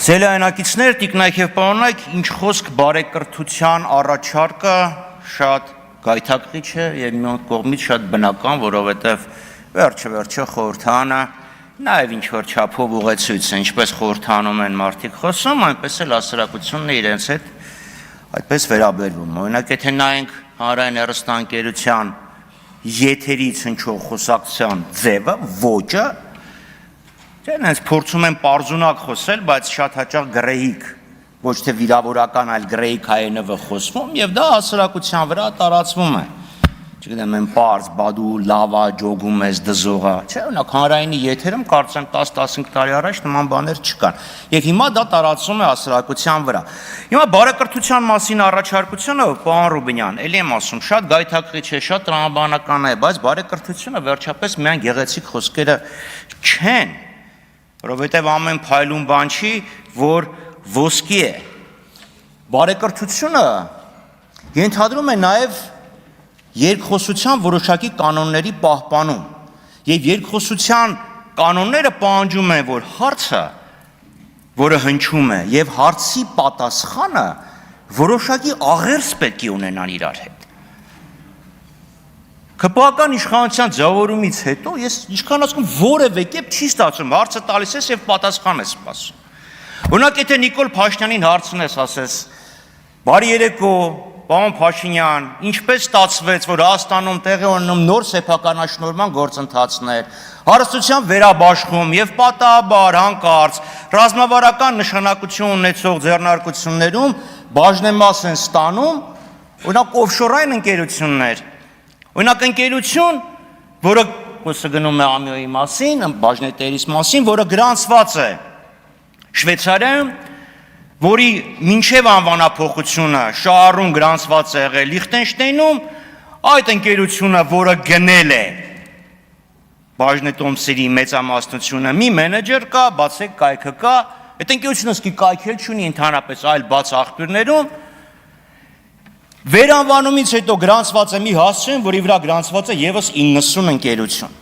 Սելայնակիցներ, տիկնայք և պարոնայք, ինչ խոսք բարեկրթության առաջարկը շատ գայթակղիչ է և մի կողմից շատ բնական, որովհետև վերջը խորհրդանը նաև ինչ-որ չափով ուղեցույց է, ինչպես խորհրդանում են մարդիկ խոսում, այնպես էլ հասարակությունն է իրենց հետ այդպես վերաբերվում։ Օրինակ, եթե նայենք հանրային հեռուստաընկերության եթերից հնչող խոսակցության ձևը, ոճը, հենց փորձում են պարզունակ խոսել, բայց շատ հաճախ գրեհիկ, ոչ թե վիրավորական, այլ գրեհիկ հայերենով խոսվում և դա հասարակության վրա տարածվում է։ Չգիտեմ, են պարզ, բադու, լավա, ջոգում ես, դզողա, չէ, օրինակ հանրայինի եթերում կարծեմ 10-15 տարի առաջ նման բաներ չկան։ Եվ հիմա դա տարածվում է հասարակության վրա։ Հիմա բարեկրթության մասին առաջարկությունը, պարոն Ռուբինյան, էլի եմ ասում, շատ գայթակղիչ է, շատ տրամաբանական է, բայց բարեկրթությունը վերջապես միայն գեղեցիկ խոսքերը չեն, որովհետև ամեն փայլուն բան չի, որ ոսկի է։ Բարեկրթությունը ենթադրում է նաև երկխոսության որոշակի կանոնների պահպանում և երկխոսության կանոնները պահանջում են, որ հարցը, որը հնչում է, և հարցի պատասխանը որոշակի աղերս պետք է ունենան իրար հետ։ ՔՊԱ-ական իշխանության ձևավորումից հետո ես ինչքան ասում որևէ կերպ չի ստացվում, հարցը տալիս ես և պատասխան ես սպասում։ Օրինակ, եթե Նիկոլ Փաշինյանին հարցնես, ասես, բարի երեկո, պարոն Փաշինյան, ինչպես ստացվեց, որ Հայաստանում տեղի ունենում նոր սեփականաշնորհման գործընթացներ, հարստության վերաբաշխում և պատահաբար հանկարծ ռազմավարական նշանակություն ունեցող ձեռնարկություններում բաժնեմաս են ստանում, օրինակ օֆշորային ընկերություններ, օրինակ ընկերություն, որը խոսքը գնում է Ամիոյի մասին, բաժնետերիս մասին, որը գրանցված է Շվեյցարիայում, որի մինչև անվանափոխությունը շահառուն գրանցված է եղել Լիխտենշտեյնում, այդ ընկերությունը, որը գնել է բաժնետոմսերի մեծամասնությունը, մի մենեջեր կա, բացեք կայքը կա, այդ ընկերությունը սկի կայքել չունի ընդհանրապես այլ բաց աղբյուրներում, վերանվանումից հետո գրանցված է մի հասցեն, որի վրա գրանցված է ևս 90 ընկերություն։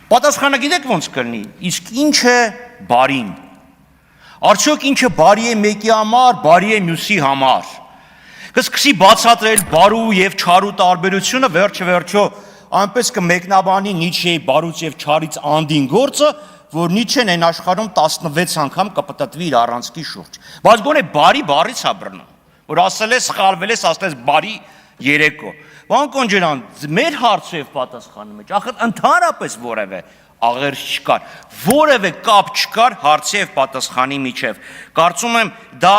Պատասխանը գիտեք ոնց կլինի, իսկ ինչ է բարին։ Արդյոք ինչը բարի է մեկի համար, բարի է մյուսի համար։ Կսկսի բացատրել բարու և չարու տարբերությունը, վերջը այնպես կմեկնաբանի Նիչեի բարուց և չարից անդին գործը, որ Նիչեն այն աշխարհում 16 անգամ կպտտվի իր առանցքի շուրջ։ Բայց գոնե բարի բառից է բռնում, որ ասել է, սխալվել ես, ասել ես բարի երեկո։ Պարոն Կոնջարյան, մեր հարցը և պատասխանի մեջ, ախր ընդհանրապես որևէ աղերս չկար, որևէ կապ չկար հարցի և պատասխանի միջև։ Կարծում եմ դա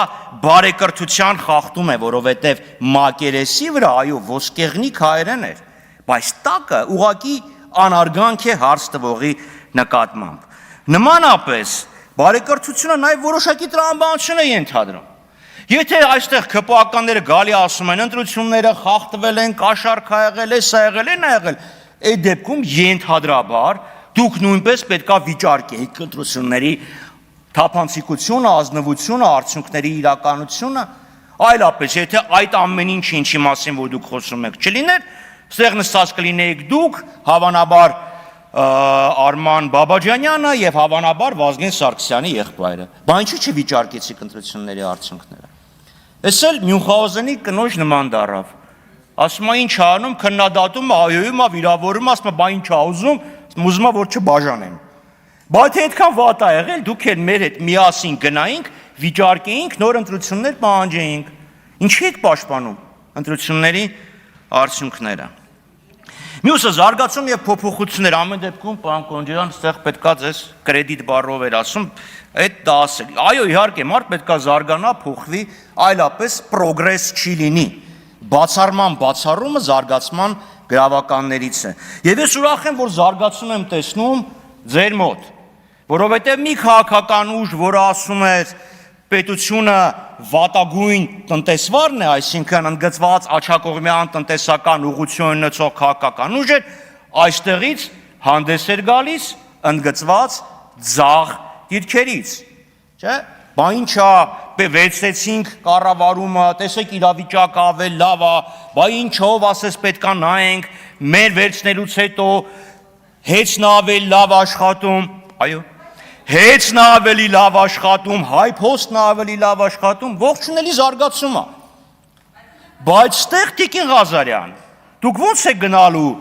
բարեկրթության խախտում է, որովհետև մակերեսի վրա, այո, ոսկեղնիկ հայերեն էր, բայց տակը ուղղակի անարգանք է հարց տվողի նկատմամբ։ Նմանապես բարեկրթությունը նաև որոշակի տրամաբանություն է ենթադրում։ Եթե այստեղ ՔՊԱ-ականները գալի ասում են, ընտրությունները խախտվել են, կաշառք ա եղել, էս ա եղել, այն ա եղել, այդ դեպքում ենթադրաբար դուք նույնպես պետք է վիճարկեիք ընտրությունների թափանցիկությունը, ազնվությունը, արդյունքների իրականությունը, այլապես եթե այդ ամեն ինչը ինչի մասին որ դուք խոսում եք չլիներ, ստեղ նստած կլինեիք դուք, հավանաբար Արման Բաբաջանյանը և հավանաբար Վազգեն Սարգսյանի եղբայրը։ Բա ինչի չվիճարկեցիք ընտրությունների արդյունքները։ Էս էլ Մյունխաուզենի կնոջ նման դառավ։ Ասում է ինչ անում, քննադատում, այոյում, վիրավորում, ասում է բա ինչ ա ուզում, ուզում է որ չբաժանեն։ Բայց թե այդքան վատ ա եղել, դուք էլ մեր հետ միասին գնայինք, վիճարկեինք, նոր ընտրություններ պահանջեինք։ Ինչի եք պաշտպանում ընտրությունների արդյունքները։ Մյուսը զարգացում և փոփոխություններ, ամեն դեպքում, պարոն Կոնջարյան, ստեղ պետքա ձեզ կրեդիտ բառով էր ասում, այդ դա ասել։ Այո, իհարկե, մարդ պետքա զարգանա, փոխվի, այլապես պրոգրես չի լինի։ Բացառման բացառումը զարգացման գրավականներից է։ Եվ ես ուրախ եմ, որ զարգացում եմ տեսնում ձեր մոտ, որովհետև մի քաղաքական ուժ, որը ասում էր պետությունը վատագույն տնտեսվարն է, այսինքն ընդգծված աջակողմյան տնտեսական ուղղություն ունեցող քաղաքական ուժ է, այստեղից հանդես էր գալիս ընդգծված ձախ դիրքերից, չէ՞։ Բա ինչա, վերցրեցինք կառավարումը, տեսեք իրավիճակը ավել լավ է, բա ինչով ասես պետքա նայենք, մեր վերցնելուց հետո հեծն ավել լավ աշխատում, այո, հեծն ավելի լավ աշխատում, հայ փոստն ավելի լավ աշխատում, ողջունելի զարգացում է։ Բայց ստեղ Տիկին Ղազարյան, դուք ո՞նց եք գնալու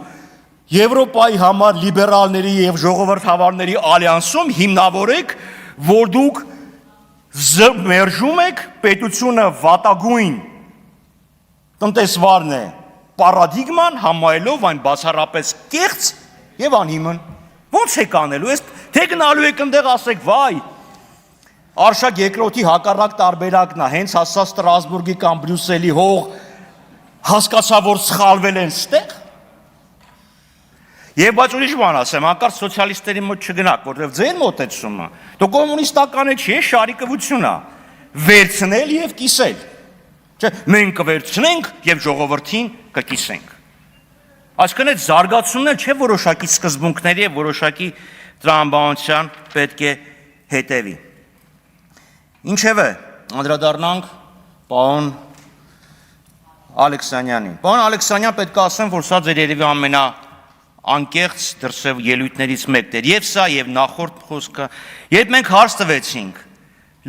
Եվրոպայի համար լիբերալների եւ ժողովրդավարների ալյանսում հիմնավորեք, որ դուք մերժում եք պետությունը վատագույն տնտեսվարն է պարադիգման համայելով այն բացառապես կեղծ եւ անհիմն։ Ո՞նց եք անելու։ Այս թե գնալու եք այնտեղ ասեք վայ Արշակ երկրորդի հակառակ տարբերակն է, հենց հասա Ստրասբուրգի կամ Բրյուսելի հող հասկացա որ սխալվել են ստեղ։ Եվ բայց ուրիշ բան ասեմ, հանկարծ սոցիալիստերի մոտ չգնաք, որովհետև ձեր մոտեցումը, դու կոմունիստական չէ, շարիկվություն է, վերցնել եւ կիսել։ Չէ, մենք կվերցնենք եւ ժողովրդին կկիսենք։ Այսինքն այդ զարգացումն էլ չէ որոշակի սկզբունքների եւ որոշակի տրամաբանության պետք է հետևի։ Ինչևէ, անդրադառնանք պարոն Ալեքսանյանին։ Պարոն Ալեքսանյան, պետք է ասեմ, որ սա ձեր երևի անկեղծ դրսև ելույթներից մեկն էր, եւ սա եւ նախորդ խոսքը, երբ մենք հարց տվեցինք,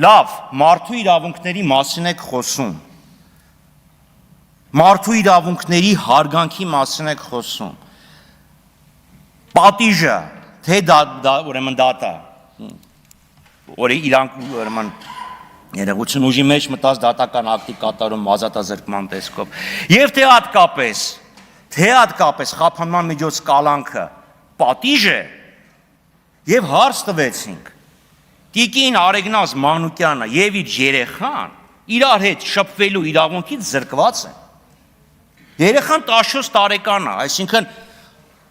լավ, մարդու իրավունքների մասին եք խոսում, մարդու իրավունքների հարգանքի մասին եք խոսում, պատիժը, թե ուրեմն դատա, իրանք ուրեմն երևություն ուժի մեջ մտած դատական ակտի կատարում ազատազրկման տեսքով, եւ թե հատկապես խափանման միջոց կալանքը պատիժ է եւ հարց տվեցինք Տիկին Արեգնազ Մանուկյանը եւ իր երեխան իրար հետ շփվելու իրավունքից զրկված են։ Երեխան 14 տարեկան է, այսինքն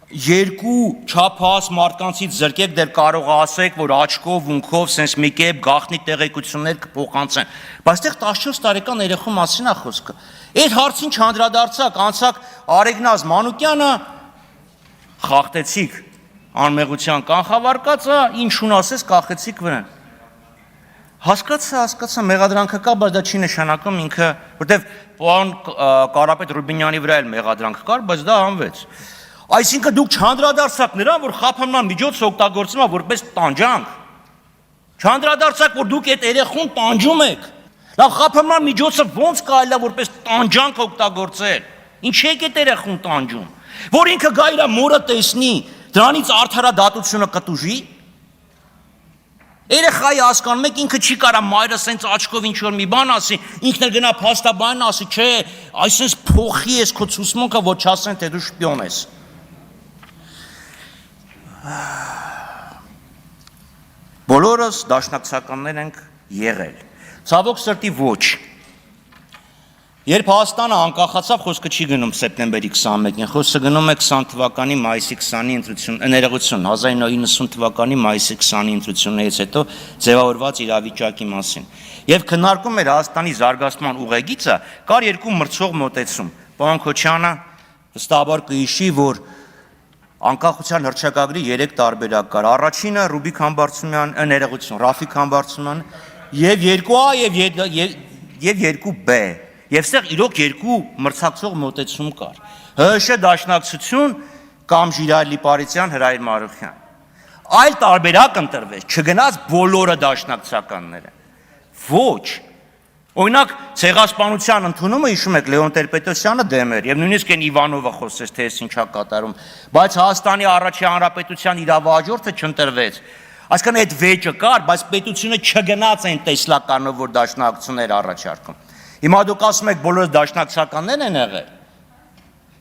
երկու չափահաս մարդկանցից զրկեք դեռ կարող է ասեք, որ աչքով, ունքով, սենց մի կերպ գաղտնի տեղեկություններ կփոխանցեն, բայց այդտեղ 14 տարեկան երեխու մասին է խոսքը։ Այդ հարցին չանդրադարձակ, անցակ Արեգնազ Մանուկյանը խախտեցիք անմեղության կանխավարկածը, ինչ ունասես կախեցիք վրան։ Հասկացա, մեղադրանքը կա, բայց դա չի նշանակում ինքը, որտեվ պարոն Կարապետ Ռուբինյանի վրա էլ մեղադրանք կար, բայց դա հանվեց։ Այսինքն դուք չանդրադարձաք նրան, որ խափանման միջոց օգտագործվում է որպես տանջանք։ Չանդրադարձաք, որ դուք այդ երեխուն տանջում եք։ Լավ, խափանման միջոցը ո՞նց կարելի է որպես տանջանք օգտագործել։ Ինչ եք այդ երեխուն տանջում, որ ինքը գա իր մորը տեսնի, դրանից արդարադատությունը կտուժի։ Երեխայի հասկանում եք, ինքը չի կարա մայրը սենց աչքով ինչ որ մի բան ասի, ինքն էլ գնա փաստաբանն ասի, չէ, այսպես փոխի ես քո ցուցմունքը, որ չասեն, թե դու շպիոն ես։ Բոլորս դաշնակցականներ ենք եղել։ Ցավոք սրտի ոչ։ Երբ Հայաստանը անկախացավ, խոսքը չի գնում սեպտեմբերի 21-ին, խոսքը գնում է 20 թվականի մայիսի 20-ի ներողություն, 1990 թվականի մայիսի 20-ի ընտրություններից հետո ձևավորված իրավիճակի մասին։ Եվ քննարկում էր Հայաստանի զարգացման ուղեգիծը, կար երկու մրցող մոտեցում։ Պարոն Քոչյանը վստահաբար կհիշի, որ անկախության հռչակագրի 3 տարբերակ կար։ Առաջինը Ռուբիկ Համբարձումյան, Ռաֆիկ Համբարձումյան, եւ 2A եւ 2B։ Եվ ստեղ իրոք երկու մրցակցող մոտեցում կար։ ՀՀՇ դաշնակցություն կամ Ժիրայր Լիպարիսյան, Հրայր Մարուխյան։ Այլ տարբերակ ընտրվեց, չգնաց բոլորը դաշնակցականները։ Ոչ։ Օրինակ ցեղասպանության ընդունումը հիշում եք Լեոն Տեր-Պետրոսյանը դեմ էր եւ նույնիսկ այն Իվանովը խոսեց թե այս ինչա կատարում, բայց Հայաստանի առաջի հանրապետության իրավահաջորդը չընտրվեց։ Այսինքն այդ վեճը կար, բայց պետությունը չգնաց այն տեսլականով, որ դաշնակցություններ առաջարկում։ Հիմա դուք ասում եք բոլորս դաշնակցականներ են եղել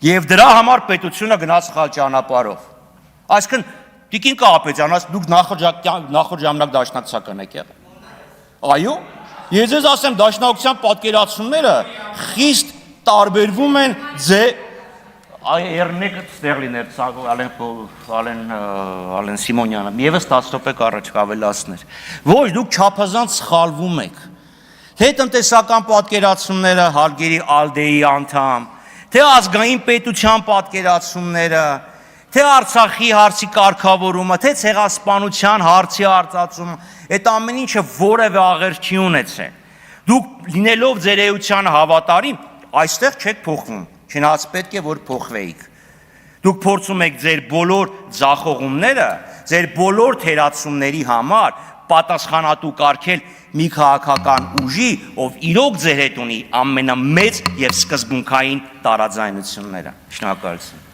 եւ դրա համար պետությունը գնաց սխալ ճանապարհով։ Այսինքն Տիկին Կարապետյան, դուք նախորդ ժամանակ դաշնակցական եք եղել։ Այո, ես ձեզ ասեմ, դաշնակցության պատկերացումները խիստ տարբերվում են Երնեկը ստեղ լիներ Ալեն Սիմոնյանը, եւս 10 րոպե առաջ ավելացներ։ Ոչ, դուք չափազանց սխալվում եք։ Թե տնտեսական պատկերացումները Հարգերի Ալդեի անդամ, թե ազգային պետության պատկերացումները, թե Արցախի հարցի կարգավորումը, թե ցեղասպանության հարցի արծածումը, այդ ամեն ինչը որևէ աղերս չի ունեցել։ Դուք լինելով ձեր էությանը հավատարիմ, այստեղ չեք փոխվում, չնայած պետք է որ փոխվեիք։ Դուք փորձում եք ձեր բոլոր ձախողումները, ձեր բոլոր թերացումների համար պատասխանատու կարգել մի քաղաքական ուժի, ով իրոք ձեր հետ ունի ամենամեծ եւ սկզբունքային տարաձայնությունները։ Շնորհակալություն։